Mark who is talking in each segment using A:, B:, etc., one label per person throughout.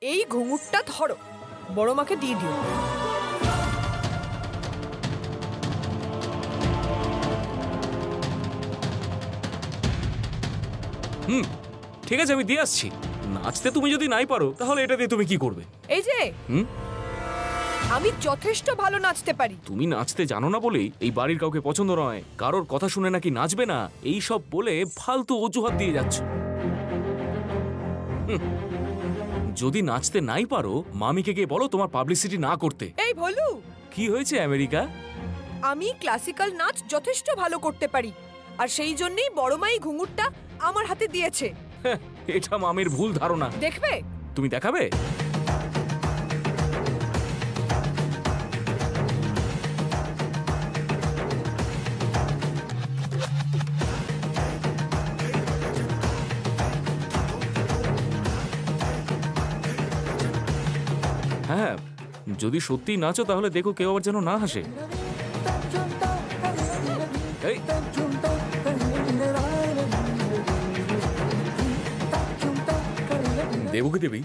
A: এই ঘুঙুরটা ধরো, বড় মাকে দিয়ে দিও।
B: ঠিক আছে, আমি দিয়ে আসছি। নাচতে তুমি যদি নাই পারো তাহলে এটা দিয়ে তুমি কি করবে?
A: এই যে আমি যথেষ্ট ভালো নাচতে পারি।
B: তুমি নাচতে জানো না বলেই এই বাড়ির কাউকে পছন্দ নয়, কারোর কথা শুনে নাকি নাচবে না, এই সব বলে ফালতু অজুহাত দিয়ে যাচ্ছ। যদি নাচতে নাই পারো মামিকে গিয়ে বলো তোমার পাবলিসিটি না করতে।
A: এই ভোলু,
B: কি হয়েছে আমেরিকা?
A: আমি ক্লাসিক্যাল নাচ যথেষ্ট ভালো করতে পারি, আর সেই জন্যই বড় মাই ঘুঙুরটা আমার হাতে দিয়েছে।
B: এটা মামির ভুল ধারণা।
A: দেখবে?
B: তুমি দেখাবে? হ্যাঁ, যদি সত্যি নাচো তাহলে দেখো কেউ আবার যেন না হাসে। দেবকী দেবী,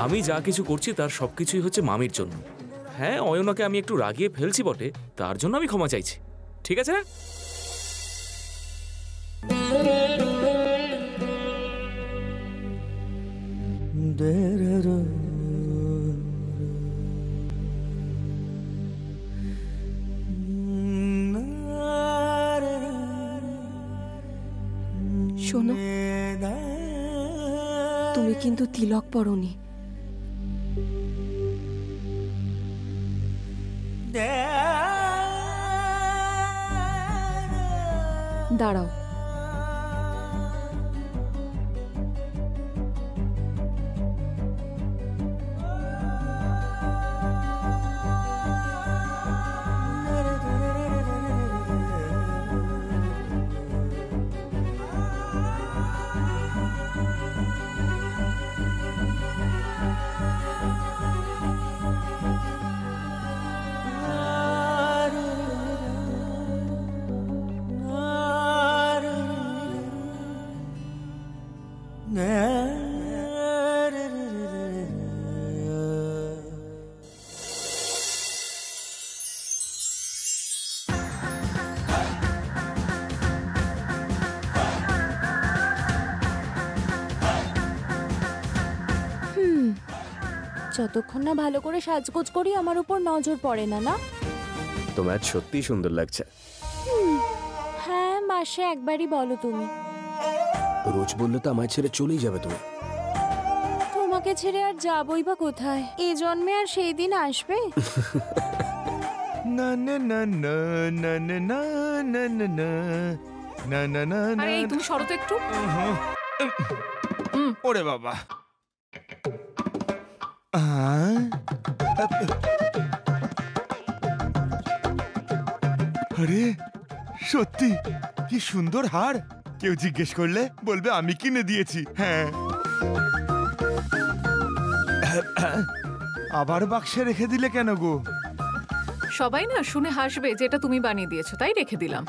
B: আমি যা কিছু করছি তার সবকিছুই হচ্ছে মামির জন্য। হ্যাঁ, অয়নাকে আমি একটু রাগিয়ে ফেলছি বটে, তার জন্য আমি ক্ষমা চাইছি, ঠিক আছে?
C: শোনো, তুমি কিন্তু তিলক পরনি। দাঁড়াও, যতক্ষণ না ভালো করে সাজগোজ করি আমার উপর নজর পড়ে না। না,
D: তোমার সত্যি সুন্দর লাগছে।
C: হ্যাঁ, মাসে একবারই বলো তুমি।
D: রোজ বললে তো আমায় ছেড়ে চলেই যাবে তুমি।
C: তোমাকে ছেড়ে আর যাবই বা কোথায়? এই জন্মে আর সেই দিন আসবে?
E: না না না না না না না না না না না না না।
A: আরে তুমি সরো তো একটু।
E: ওরে বাবা, আরে সত্যি কি সুন্দর হার! কেউ জিজ্ঞেস করলে বলবে আমি কিনে দিয়েছি। হ্যাঁ, আবার বাক্সে রেখে দিলে কেন গো?
F: সবাই না শুনে হাসবে যেটা তুমি বানিয়ে দিয়েছো, তাই রেখে দিলাম।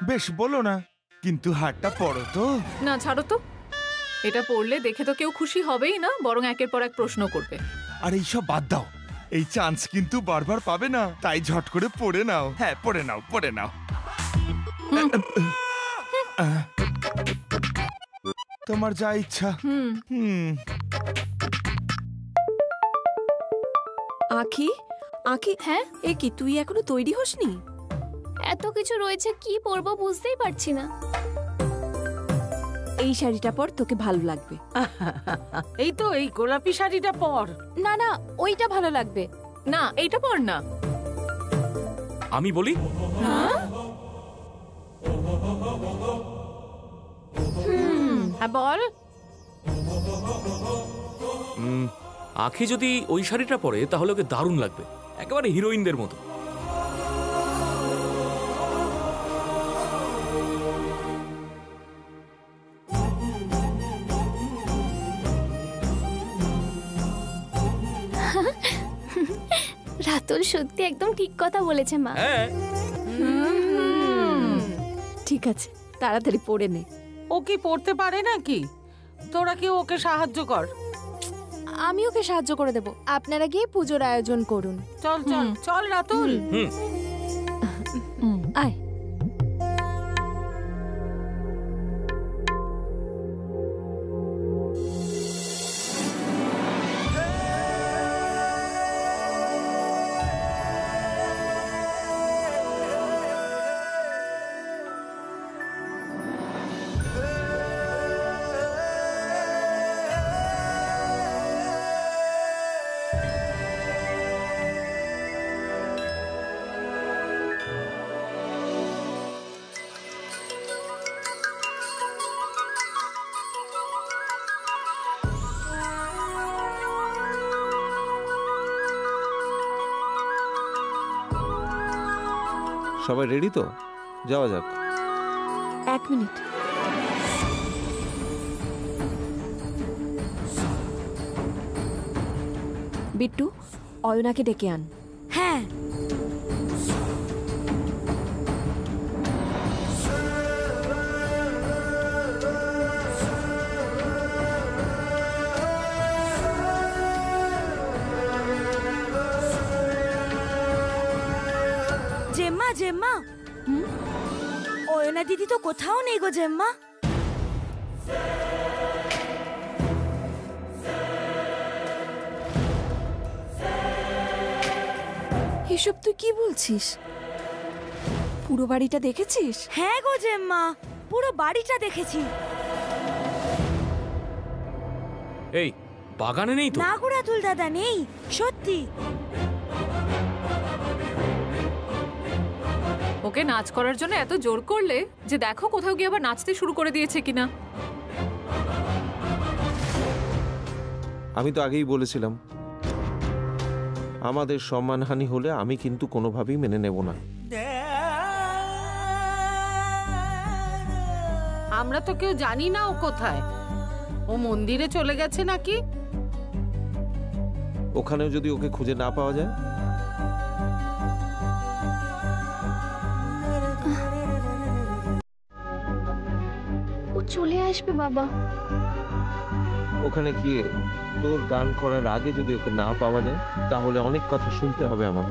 E: বেশ, বলো না, কিন্তু হারটা পরো তো।
F: না, ছাড়ো তো। এটা পড়লে দেখে তো কেউ খুশি হবেই না, বরং একের পর এক প্রশ্ন করবে।
E: আর এইসব বাদ দাও, এই চান্স কিন্তু বারবার পাবে না, তাই ঝট করে পড়ে নাও। হ্যাঁ, পড়ে নাও, পড়ে নাও। তোমার যা ইচ্ছা।
C: আখি, আখি, হ্যাঁ, এ কি তুই এখনো তৈরি হসনি?
G: এত কিছু রয়েছে, কি পরবো বুঝতেই পারছি না।
C: এই শাড়িটা পর, তোকে ভালো লাগবে।
H: এই তো, এই গোলাপি শাড়িটা পর।
C: না না, ওইটা ভালো লাগবে।
F: না, এইটা পর না।
B: আমি বলি,
H: হ্যাঁ বল।
B: আখি যদি ওই শাড়িটা পরে তাহলে ওকে দারুণ লাগবে, একেবারে হিরোইনদের মতো।
G: রাতুল সত্যি একদম ঠিক কথা বলেছে মা।
C: ঠিক আছে, তাড়াতাড়ি পরে নে।
H: ও কি পড়তে পারে নাকি? তোরা কি ওকে সাহায্য কর।
C: আমি ওকে সাহায্য করে দেব। আপনারা গিয়ে পুজোর আয়োজন করুন।
H: চল চল চল রাতুল।
C: আয়।
I: সবাই রেডি তো? যাওয়া যাক।
C: 1 মিনিট। বিট্টু, অয়নাকে ডেকে আন। হ্যাঁ।
J: জেম্মা জেম্মা, অয়না দিদি তো কোথাও নেই গো জেম্মা।
C: এসব তুই কি বলছিস? পুরো বাড়িটা দেখেছিস?
J: হ্যাঁ গো জেম্মা, পুরো বাড়িটা দেখেছি।
B: এই বাগানে নেই তো?
J: না গো রাতুল দাদা, নেই সত্যি।
F: ওকে নাচ করার জন্য এত জোর করলে যে দেখো কোথাও গিয়ে আবার নাচতে শুরু করে দিয়েছে কিনা।
I: আমি তো আগেই বলেছিলাম আমাদের সম্মানহানি হলে আমি কিন্তু কোনোভাবেই মেনে নেব না।
H: আমরা তো কেউ জানি না ও কোথায়। ও মন্দিরে চলে গেছে নাকি?
I: ওখানেও যদি ওকে খুঁজে না পাওয়া যায়?
G: ও চলে আসবে বাবা।
I: ওখানে গিয়ে তোর গান করার আগে যদি ওকে না পাওয়া যায় তাহলে অনেক কথা শুনতে হবে আমার।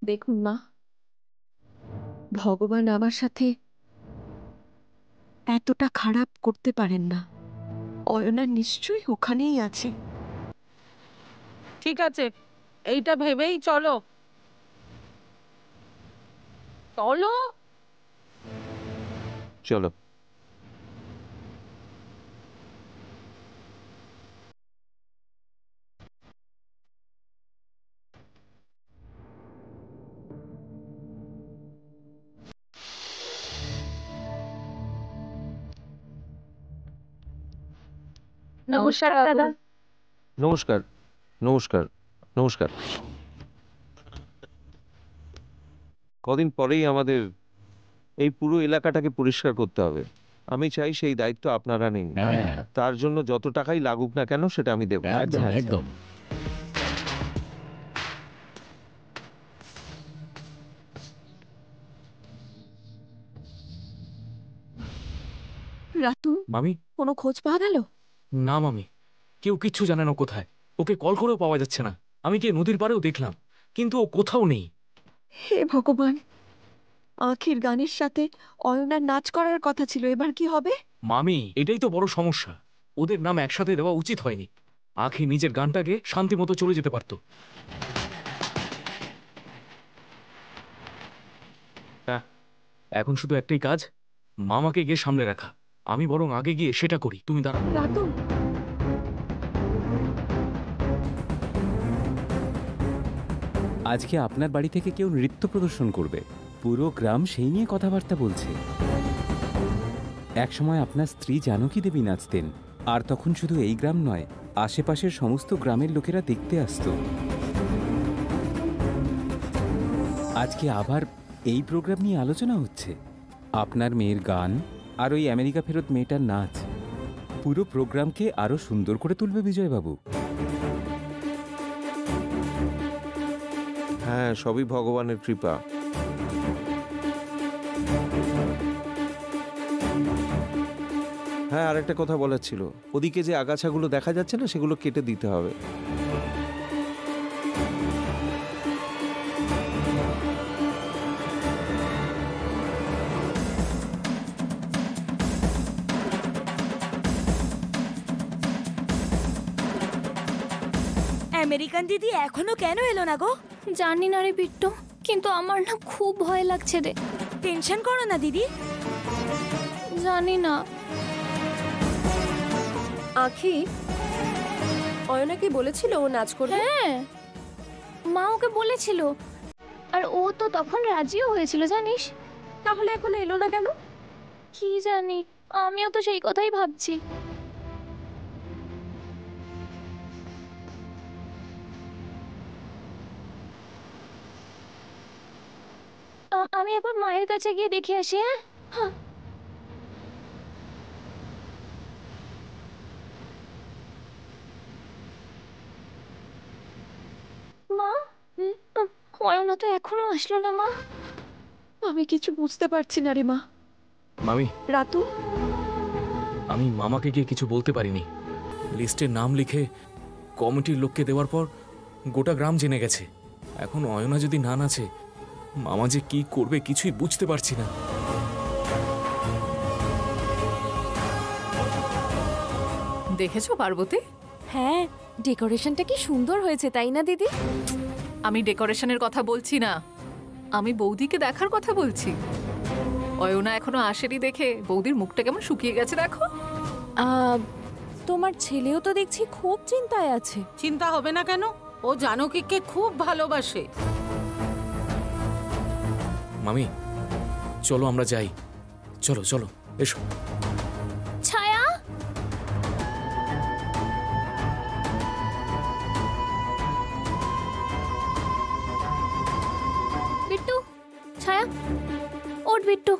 K: দেখুন মা, ভগবান আমার সাথে এতটা খারাপ করতে পারেন না। অয়না নিশ্চয়ই ওখানেই আছে।
H: ঠিক আছে, এইটা ভেবেই চলো চলো
I: চলো।
G: নমস্কার দাদা।
I: নমস্কার নমস্কার নমস্কার। কদিন পরেই আমাদের এই পুরো এলাকাটাকে পরিষ্কার করতে হবে। আমি চাই সেই দায়িত্ব আপনারা নিন। তার জন্য যত টাকাই লাগুক না কেন সেটা আমি দেব।
L: একদম।
K: রাতু,
B: মামি,
K: কোনো খোঁজ পাওয়া গেল?
B: না মামি, কেউ কিচ্ছু জানে না কোথায়। ওকে কল করেও পাওয়া যাচ্ছে না। আমি গিয়ে নদীর পাড়েও দেখলাম, কিন্তু ও কোথাও নেই।
K: হে ভগবান, আখির গানের সাথে অয়নার নাচ করার কথা ছিল, এবার কি হবে?
B: মামি, এটাই তো বড় সমস্যা। ওদের নাম একসাথে দেওয়া উচিত হয়নি। আখি নিজের গানটাকে শান্তি মতো চলে যেতে পারতো। হ্যাঁ, এখন শুধু একটাই কাজ, মামাকে গিয়ে সামলে রাখা। আমি বরং আগে গিয়ে সেটা করি। তুমি দাঁড়াও।
K: রাতু,
L: আজকে আপনার বাড়ি থেকে কেউ নৃত্য প্রদর্শন করবে। পুরো গ্রাম সেই নিয়ে কথাবার্তা বলছে। একসময় আপনার স্ত্রী জানকী দেবী নাচতেন, আর তখন শুধু এই গ্রাম নয়, আশেপাশের সমস্ত গ্রামের লোকেরা দেখতে আসতো। আজকে আবার এই প্রোগ্রাম নিয়ে আলোচনা হচ্ছে। আপনার মেয়ের গান আর ওই আমেরিকা ফেরত মেয়েটার নাচ পুরো প্রোগ্রামকে আরো সুন্দর করে তুলবে বিজয়বাবু।
I: হ্যাঁ, সবই ভগবানের কৃপা। হ্যাঁ, আর একটা কথা বলার ছিল। ওদিকে যে আগাছাগুলো দেখা যাচ্ছে না, সেগুলো কেটে দিতে হবে।
J: আমেরিকান দিদি এখনো কেন এলো না গো?
G: জানি না রে বিট্টু, কিন্তু আমার না খুব ভয় লাগছে রে।
J: টেনশন করো না দিদি।
G: জানি না।
A: আখি, অয়না কি বলেছিল ও নাচ করবে?
G: হ্যাঁ, মা ওকে বলেছিল, আর ও তো তখন রাজিও হয়েছিল জানিস।
A: তাহলে এখন এলো না কেন?
G: কি জানি, আমিও তো সেই কথাই ভাবছি। আমি একবার মায়ের কাছে গিয়ে দেখে আসি। হ্যাঁ, মা, অয়না তো এখনো আসলো না। মা,
K: আমি কিছু বুঝতে পারছি না রে মা।
B: মামি,
K: রাতু,
B: আমি মামাকে গিয়ে কিছু বলতে পারিনি। লিস্টে নাম লিখে কমিটির লোককে দেওয়ার পর গোটা গ্রাম জেনে গেছে। এখন অয়না যদি না নাচে, মামা যে কি করবে কিছুই বুঝতে পারছি না।
F: দেখেছো পার্বতী?
C: হ্যাঁ, ডেকোরেশনটা কি সুন্দর হয়েছে তাই না দিদি?
F: আমি ডেকোরেশনের কথা বলছি না, আমি বৌদিকে দেখার কথা বলছি। অয়না এখনো আসেনি দেখে বৌদির মুখটা কেমন শুকিয়ে গেছে দেখো।
C: তোমার ছেলেও তো দেখছি খুব চিন্তায় আছে।
H: চিন্তা হবে না কেন? ও জানকীকে খুব ভালোবাসে।
B: মামি, চলো আমরা যাই। চলো চলো, এসো।
G: ছায়া, বিট্টু, ছায়া, ওঠ বিট্টু।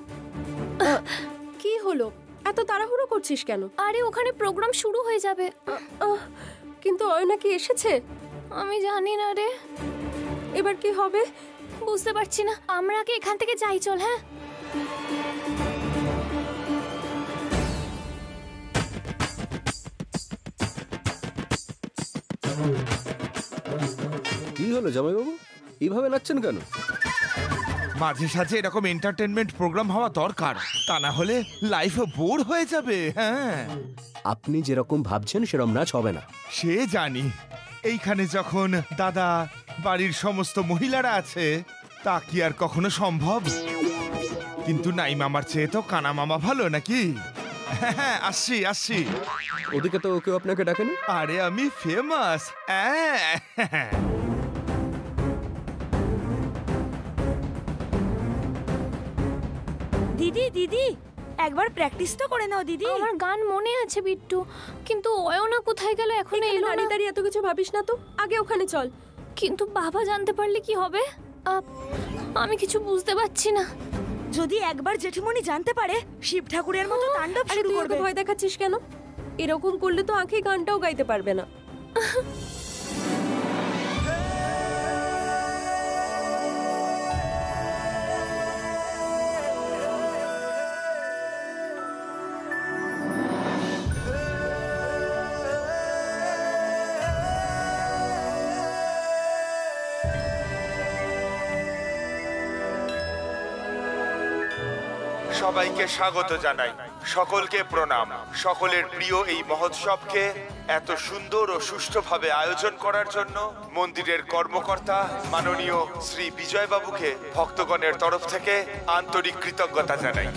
A: কি হলো? এত তাড়াহুড়ো করছিস কেন?
G: আরে ওখানে প্রোগ্রাম শুরু হয়ে যাবে।
A: কিন্তু অয়না কি এসেছে?
G: আমি জানি না রে।
A: এবার কি হবে
G: বুঝতে পারছি না। আমরা আগে এখান থেকে যাই, চল। হ্যাঁ,
D: কি হলো জামাইবাবু, এইভাবে নাচছেন কেন?
E: মাঝে সাঝে এরকম এন্টারটেনমেন্ট প্রোগ্রাম হওয়া দরকার, তা না হলে লাইফে বোর হয়ে যাবে। হ্যাঁ,
D: আপনি যেরকম ভাবছেন সেরকম নাচ হবে না।
E: সে জানি। এইখানে যখন দাদা, বাড়ির সমস্ত মহিলারা আছে, তা কি আর কখনো সম্ভব? কিন্তু নাই মামার চেয়ে তো কানা মামা ভালো নাকি? হ্যাঁ, আসছি আসছি।
D: ওদিকে তো কেউ আপনাকে ডাকেনি।
E: আরে আমি ফেমাস।
J: দিদি দিদি, একবার প্র্যাকটিস তো করে নাও দিদি।
G: আমার গান মনে আছে বিট্টু, কিন্তু অয়না কোথায় গেল? এখনো এলো না।
A: দাঁড়িয়ে দাঁড়িয়ে এত কিছু ভাবিস না তো, আগে ওখানে চল।
G: কিন্তু বাবা জানতে পারলে কি হবে? আমি কিছু বুঝতে পারছি না।
J: যদি একবার জেঠিমণি জানতে পারে, শিব ঠাকুরের মতো তাণ্ডব
A: আরে
J: শুরু
A: তুই
J: করবে।
A: ওকে ভয় দেখাচ্ছিস কেন? এরকম করলে তো আঁখি গানটাও গাইতে পারবে না।
E: সবাইকে স্বাগত জানাই, সকলকে প্রণাম। সকলের প্রিয় এই মহোৎসবকে এত সুন্দর ও সুষ্ঠুভাবে আয়োজন করার জন্য মন্দিরের কর্মকর্তা মাননীয় শ্রী বিজয়বাবুকে ভক্তগণের তরফ থেকে আন্তরিক কৃতজ্ঞতা জানাই।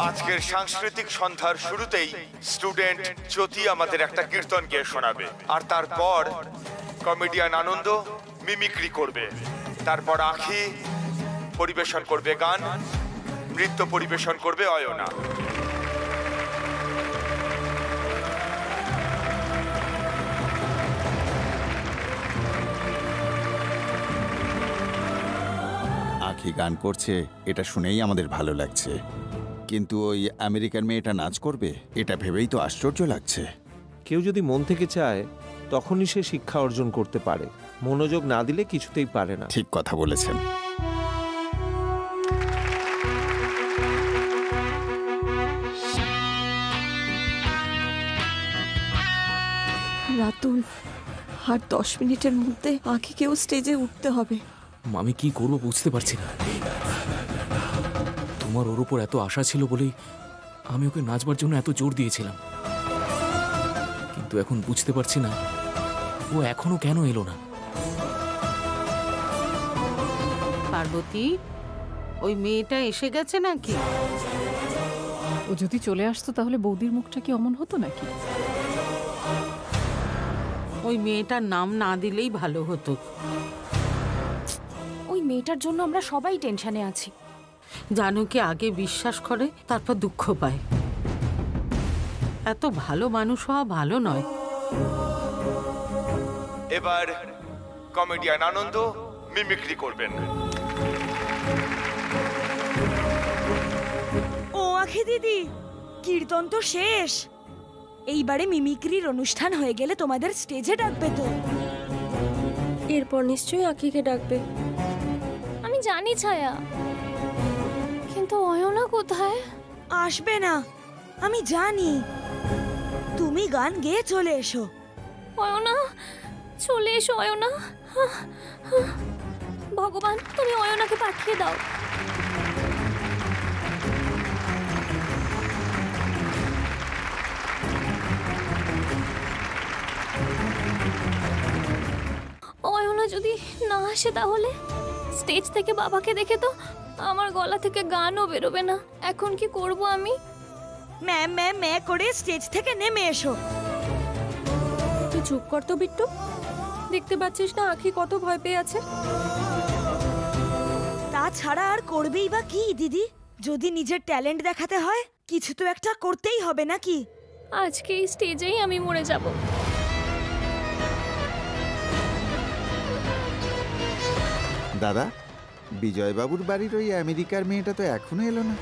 E: আজকের সাংস্কৃতিক সন্ধ্যার শুরুতেই স্টুডেন্ট জ্যোতি আমাদের একটা কীর্তন গেয়ে শোনাবে, আর তারপর কমেডিয়ান আনন্দ মিমিক্রি করবে। তারপর আখি পরিবেশন করবে গান, নৃত্য পরিবেশন করবে অয়না।
M: আখি গান করছে, এটা শুনেই আমাদের ভালো লাগছে, কিন্তু ওই আমেরিকান মেয়েটা নাচ করবে এটা ভেবেই তো আশ্চর্য লাগছে।
I: কেউ যদি মন থেকে চায় তখনই সে শিক্ষা অর্জন করতে পারে। মনোযোগ না দিলে কিছুতেই পারে না।
M: ঠিক কথা বলেছেন।
K: রাতুল, আর 10 মিনিটের মধ্যে আঁখিকেও স্টেজে উঠতে হবে।
B: আমি কি করবো বুঝতে পারছি না। তোমার ওর উপর এত আশা ছিল বলেই আমি ওকে নাচবার জন্য এত জোর দিয়েছিলাম, কিন্তু এখন বুঝতে পারছি না ও এখনো কেন এলো না।
H: পার্বতী, ওই মেয়েটা এসে গেছে নাকি?
F: ও যদি চলে আসতো তাহলে বৌদির মুখটা কি অমন হতো নাকি?
H: ওই মেয়েটার নাম না দিলেই ভালো হতো।
C: ওই মেয়েটার জন্য আমরা সবাই টেনশনে আছি।
H: জানুকে আগে বিশ্বাস করে, তারপর দুঃখ পায়। এত ভালো মানুষ হওয়া ভালো নয়।
E: এবার কমেডিয়ান আনন্দ মিমিক্রি করবেন।
J: ও আখি দিদি, কীর্তন তো শেষ। এইবারে মিমিক্রির অনুষ্ঠান হয়ে গেলে তোমাদের স্টেজে ডাকবে তো?
C: এরপর নিশ্চয়ই আঁখিকে ডাকবে।
G: আমি জানি ছায়া, কিন্তু অয়না কোথায়?
J: আসবে না, আমি জানি। তুমি গান গেয়ে চলে এসো।
G: অয়না, চলে এসো অয়না। ভগবান, তুমি অয়নাকে পাঠিয়ে দাও। অয়না যদি না আসে তাহলে স্টেজ থেকে বাবাকে দেখে তো আমার গলা থেকে গানও বেরোবে না। এখন কি করব আমি?
J: ম্যাম ম্যাম ম্যাম করে স্টেজ থেকে নেমে এসো।
C: তুই চুপ কর তো বিট্টু, দেখতে পাচ্ছিস না আঁখি কত ভয় পেয়ে আছে।
J: তাছাড়া আর করবেই বা কি দিদি? যদি নিজের ট্যালেন্ট দেখাতে হয় কিছু তো একটা করতেই হবে নাকি?
G: আজকে এই স্টেজেই আমি মরে যাব।
M: দাদা, বিজয়বাবুর বাড়ির ওই আমেরিকার মেয়েটা তো এখনো এলো না।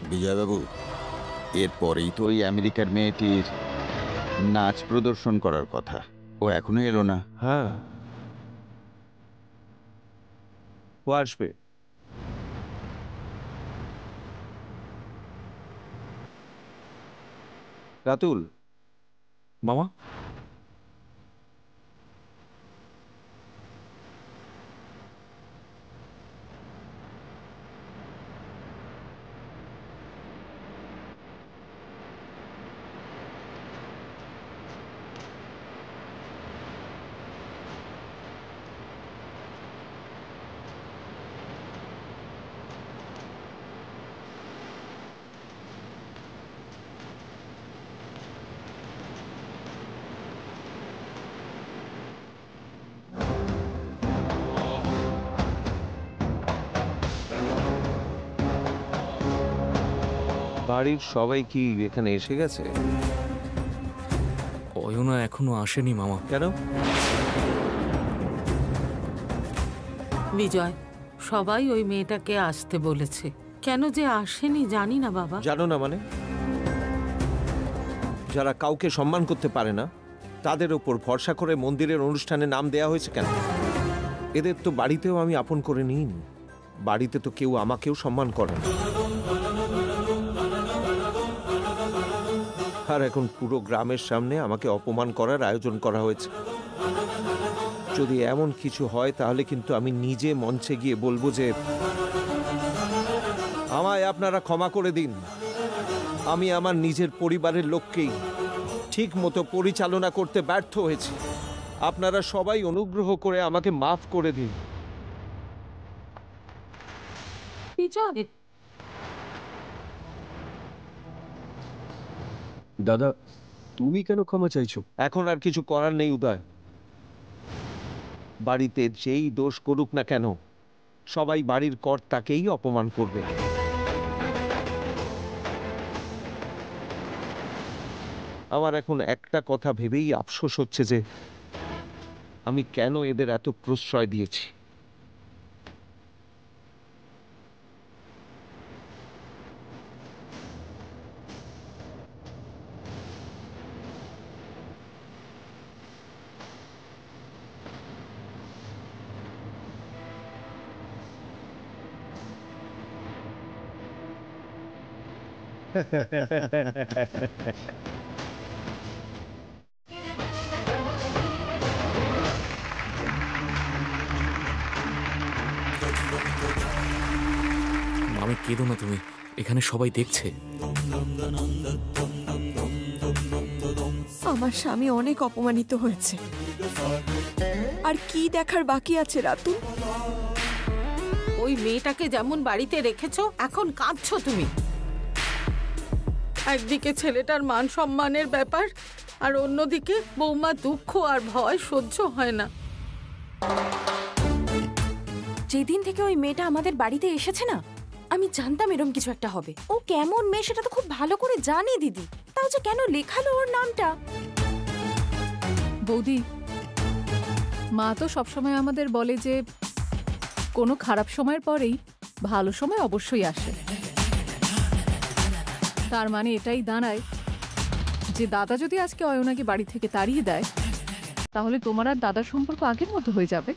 M: বিজয়বাবু, এরপরেই তো ওই আমেরিকার মেয়েটির নাচ প্রদর্শন করার কথা, ও এখনো এলো না।
I: হ্যাঁ, ও আসবে। রাতুল,
B: মামা,
I: বাড়ির সবাই কি এখানে এসে গেছে?
B: অয়না এখনো আসেনি মামা।
I: কেন?
H: বিজয়, সবাই ওই মেয়েটাকে আসতে বলেছে। কেন যে আসেনি জানি না বাবা।
I: জানো না মানে? যারা কাউকে সম্মান করতে পারে না তাদের ওপর ভরসা করে মন্দিরের অনুষ্ঠানে নাম দেয়া হয়েছে কেন? এদের তো বাড়িতেও আমি আপন করে নিইনি। বাড়িতে তো কেউ আমাকেও সম্মান করে না। আর এখন পুরো গ্রামের সামনে আমাকে অপমান করার আয়োজন করা হয়েছে। যদি এমন কিছু হয় তাহলে কিন্তু আমি নিজে মঞ্চে গিয়ে বলবো যে আমায় আপনারা ক্ষমা করে দিন। আমি আমার নিজের পরিবারের লোককেই ঠিক মতো পরিচালনা করতে ব্যর্থ হয়েছি। আপনারা সবাই অনুগ্রহ করে আমাকে মাফ করে দিন।
D: দাদা, তুমি কেন ক্ষমা চাইছো?
I: এখন আর কিছু করার নেই উদয়। বাড়িতে যেই দোষ করুক না কেন, সবাই বাড়ির কর্তাকেই অপমান করবে। আমার এখন একটা কথা ভেবেই আফসোস হচ্ছে যে আমি কেন এদের এত প্রশ্রয় দিয়েছি।
B: মামি কেঁদো না তুমি, এখানে সবাই দেখছে।
K: আমার স্বামী অনেক অপমানিত হয়েছে, আর কি দেখার বাকি আছে রাতুল?
H: ওই মেয়েটাকে যেমন বাড়িতে রেখেছো, এখন কাঁদছো তুমি। একদিকে ছেলেটার মান সম্মানের ব্যাপার, আর অন্যদিকে বৌমা দুঃখ আর ভয় সহ্য হয় না।
C: যেদিন থেকে ওই মেয়েটা আমাদের বাড়িতে এসেছে না, আমি জানতাম এরকম কিছু একটা হবে। ও কেমন মেয়ে সেটা তো খুব ভালো করে জানি দিদি, তাও যে কেন লেখালো ওর নামটা।
F: বৌদি, মা তো সবসময় আমাদের বলে যে কোনো খারাপ সময়ের পরেই ভালো সময় অবশ্যই আসে। তার মানে এটাই দাঁড়ায় যে দাদা যদি আজকে অয়নাকে বাড়ি থেকে তাড়িয়ে দেয়, তাহলে তোমার আর দাদার সম্পর্ক আগের মতো হয়ে যাবে।